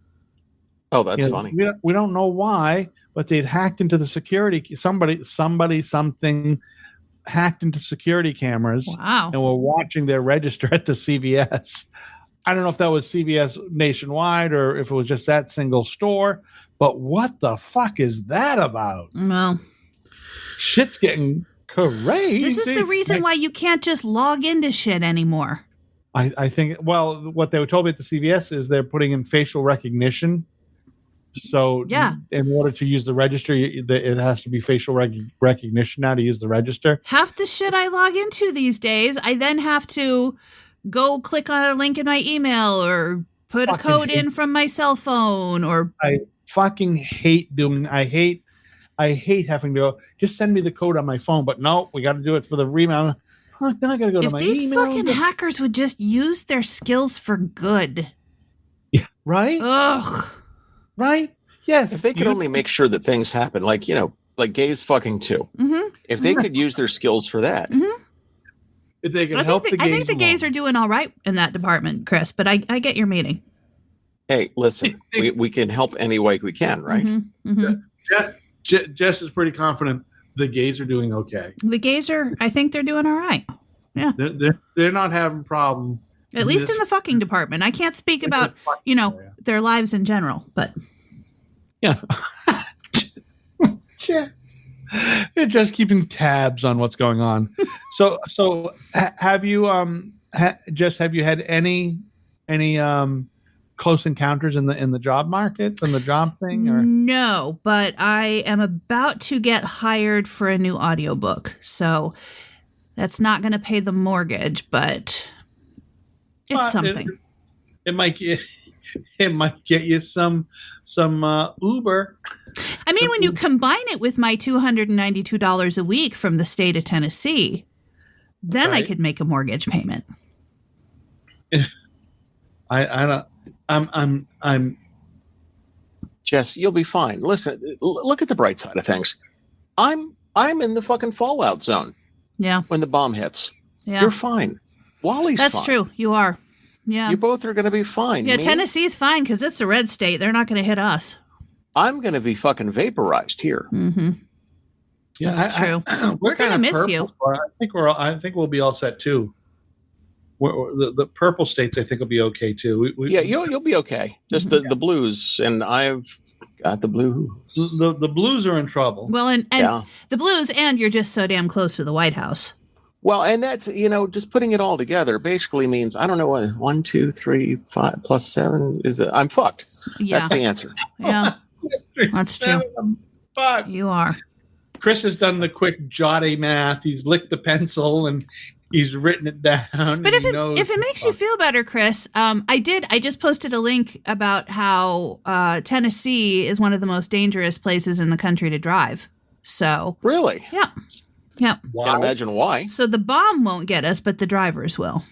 Oh, that's funny. We don't know why, but they'd hacked into the security. Something hacked into security cameras. Wow. And were watching their register at the CVS. I don't know if that was CVS nationwide or if it was just that single store. But what the fuck is that about? Well, shit's getting crazy. This is the reason why you can't just log into shit anymore. I think, well, what they told me at the CVS is they're putting in facial recognition. So in order to use the register, it has to be facial recognition now to use the register. Half the shit I log into these days, I then have to go click on a link in my email or put a code in from my cell phone. Or I fucking hate doing. I hate having to go. Just send me the code on my phone. But no, we got to do it for the email. Now I got to go to my email. If these fucking hackers would just use their skills for good. Yeah. Right. Ugh. Right? Yes. If they could only make sure that things happen, like gays fucking too. Mm-hmm. If they could use their skills for that. Mm-hmm. If they could help the gays. I think the gays are doing all right in that department, Chris, but I get your meaning. Hey, listen, we can help any way we can, right? Mm-hmm. Mm-hmm. Jess is pretty confident the gays are doing okay. The gays I think they're doing all right. Yeah. They're not having problem. At least in the fucking department. I can't speak about, their lives in general, but. Yeah. They're just keeping tabs on what's going on. So have you, have you had any close encounters in the job market and the job thing? Or? No, but I am about to get hired for a new audiobook. So that's not going to pay the mortgage, but it's something. It might get you some Uber. I mean, when you combine it with my $292 a week from the state of Tennessee, then I could make a mortgage payment. I'm Jess, you'll be fine. Listen, look at the bright side of things. I'm in the fucking fallout zone. Yeah. When the bomb hits. Yeah. You're fine. Wally's fine. That's true. You are. Yeah. You both are going to be fine. Yeah, Tennessee's fine because it's a red state. They're not going to hit us. I'm going to be fucking vaporized here. Mm-hmm. Yeah, that's true. We're going to miss you. I think we'll be all set too. The purple states, I think, will be okay too. You'll be okay. Just the blues, and I've got the blues. The blues are in trouble. Well, and the blues, and you're just so damn close to the White House. Well, and that's, just putting it all together basically means, I don't know what 1, 2, 3, 5 plus 7 is. I'm fucked. Yeah. That's the answer. Yeah. That's true. 5. You are. Chris has done the quick jotty math. He's licked the pencil and he's written it down. But if it makes you feel better, Chris, I just posted a link about how Tennessee is one of the most dangerous places in the country to drive. So really? Yeah. Yeah. Can't imagine why. So the bomb won't get us, but the drivers will.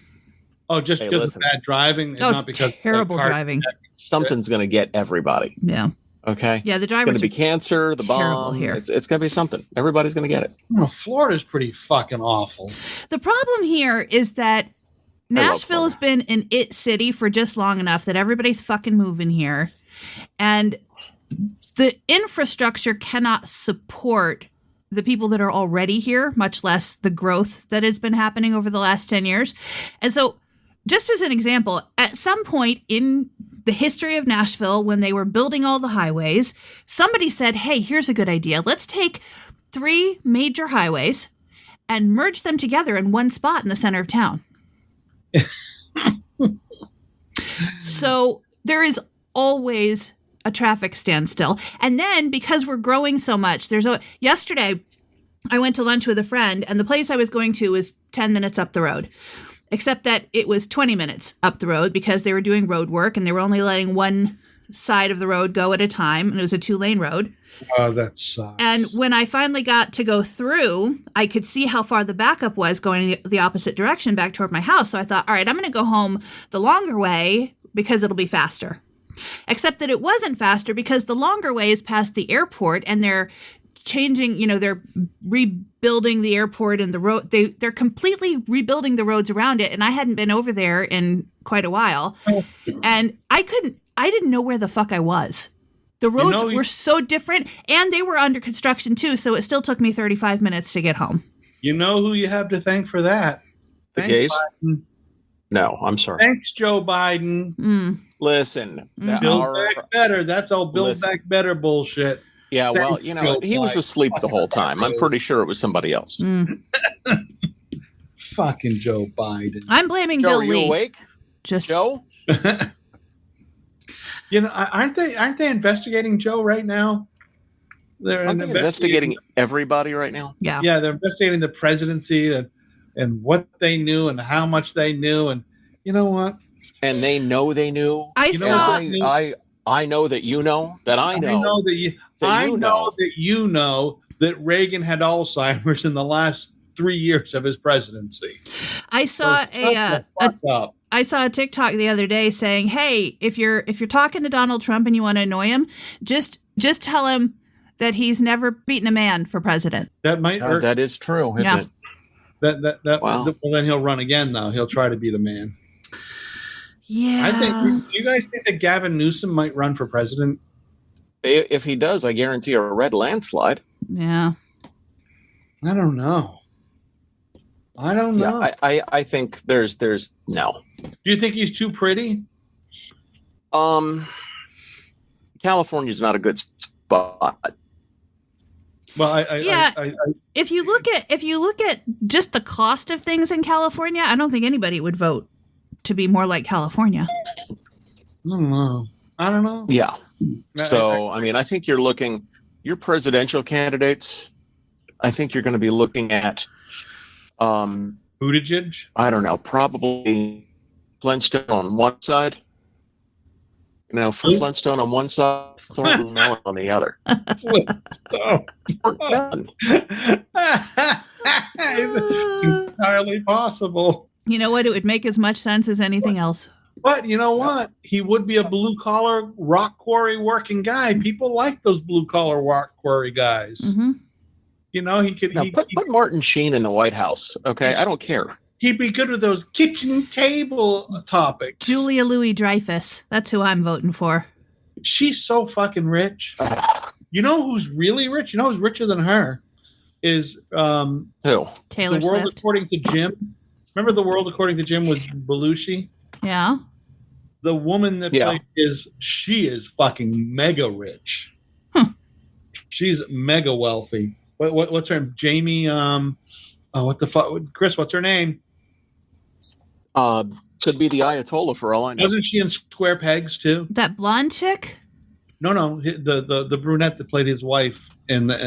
Oh, just because of bad driving? It's not because terrible driving. Something's going to get everybody. Yeah. Okay. Yeah, the drivers. It's going to be cancer, the bomb. Here. It's going to be something. Everybody's going to get it. Well, Florida's pretty fucking awful. The problem here is that Nashville has been an it city for just long enough that everybody's fucking moving here. And the infrastructure cannot support the people that are already here, much less the growth that has been happening over the last 10 years. And so, just as an example, at some point in the history of Nashville, when they were building all the highways, somebody said, hey, here's a good idea. Let's take 3 major highways and merge them together in one spot in the center of town. So there is always a traffic standstill. And then because we're growing so much, yesterday I went to lunch with a friend and the place I was going to was 10 minutes up the road, except that it was 20 minutes up the road because they were doing road work and they were only letting one side of the road go at a time. And it was a 2-lane road. Oh, that sucks. And when I finally got to go through, I could see how far the backup was going the opposite direction back toward my house. So I thought, all right, I'm going to go home the longer way because it'll be faster. Except that it wasn't faster because the longer way is past the airport and they're changing, they're rebuilding the airport and the road. They're completely rebuilding the roads around it. And I hadn't been over there in quite a while. And I didn't know where the fuck I was. The roads were so different, and they were under construction too, so it still took me 35 minutes to get home. You know who you have to thank for that? The Thanks, gays? Biden. No, I'm sorry. Thanks, Joe Biden. Listen, Build back better. That's all build back better bullshit. Yeah, well, Thanks, you know, he was asleep the whole time. I'm pretty sure it was somebody else. Fucking Joe Biden. I'm blaming Joe, Bill are you Lee. awake? Joe? You know, aren't they investigating Joe right now? Aren't they investigating everybody right now? Yeah. Yeah, they're investigating the presidency and what they knew and how much they knew. And you know what? And they know they knew. I know that you know that I know. I know that you know that Reagan had Alzheimer's in the last 3 years of his presidency. I saw I saw a TikTok the other day saying, "Hey, if you're talking to Donald Trump and you want to annoy him, just tell him that he's never beaten a man for president." That might hurt. That is true, isn't it? Wow. Well, then he'll run again. Though he'll try to beat a man. Yeah. I think. Do you guys think that Gavin Newsom might run for president? If he does, I guarantee a red landslide. Yeah. I don't know. Yeah, I think there's no. Do you think he's too pretty? California's not a good spot. Well, if you look at just the cost of things in California, I don't think anybody would vote to be more like California. I don't know. Yeah. So, I mean, I think you're looking, your presidential candidates, I think you're going to be looking at, Buttigieg? I don't know, probably Flintstone on one side. You know, Flintstone on one side, Thornton Mellon on the other. Flintstone. It's entirely possible. You know what? It would make as much sense as anything else. But you know what? He would be a blue-collar rock quarry working guy. People like those blue-collar rock quarry guys. Mm-hmm. You know, he could... Put Martin Sheen in the White House, okay? I don't care. He'd be good with those kitchen table topics. Julia Louis-Dreyfus. That's who I'm voting for. She's so fucking rich. You know who's really rich? You know who's richer than her? Is who? Taylor The World Swift. According to Jim. Remember The World According to Jim with Belushi? Yeah. The woman that played she is fucking mega rich. She's mega wealthy. What's her name? Jamie? What the fuck? Chris, what's her name? Could be the Ayatollah for all I know. Wasn't she in Square Pegs too? That blonde chick? No, the brunette that played his wife in Life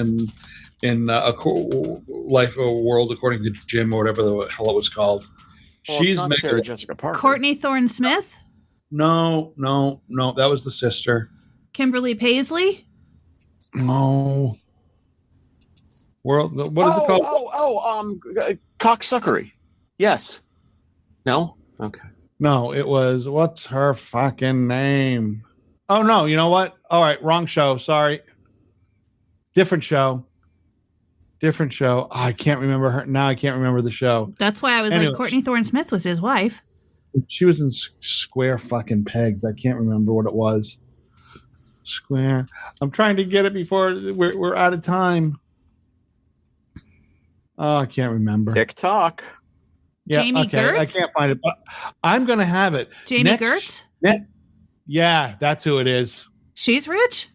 of a World According to Jim or whatever the hell it was called. Well, She's it's not Sarah Jessica Parker. Courtney Thorne-Smith? No, that was the sister. Kimberly Paisley? No. What is it called? Cocksuckery. Yes. No? Okay. No, it was, what's her fucking name? Oh, no, you know what? All right, wrong show. Sorry. Different show. Oh, I can't remember her. Now I can't remember the show. That's why I was like, Courtney Thorne-Smith was his wife. She was in Square fucking Pegs. I can't remember what it was. Square. I'm trying to get it before we're out of time. Oh, I can't remember. TikTok. Yeah, Jamie Gertz? I can't find it, but I'm going to have it. Jamie Gertz? Yeah, that's who it is. She's rich?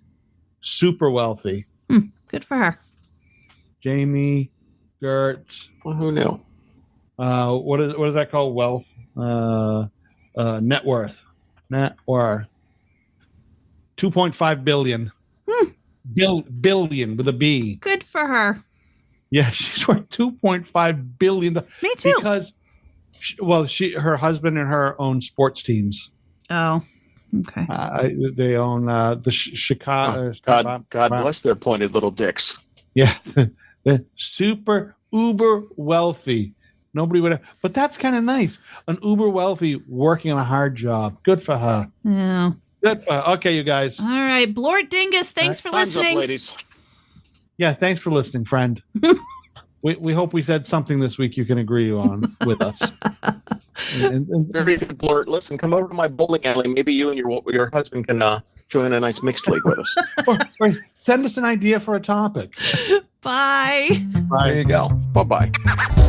Super wealthy. Good for her. Jamie Gertz. Well, who knew? What is that called? Wealth. Net worth. 2.5 billion. Billion with a B. Good for her. Yeah, she's worth $2.5 billion. Me too. Because, her husband and her own sports teams. Oh, okay. They own the Chicago. God bless their pointed little dicks. Yeah, the super uber wealthy. Nobody would have, but that's kind of nice. An uber wealthy working on a hard job. Good for her. Yeah. Good for her. Okay, you guys. All right, Blort Dingus. Thanks for Time's listening, up, ladies. Yeah, thanks for listening, friend. We hope we said something this week you can agree on with us. Very good, Blurt. Listen, come over to my bowling alley. Maybe you and your husband can join a nice mixed league with us. or send us an idea for a topic. Bye. There you go. Bye-bye.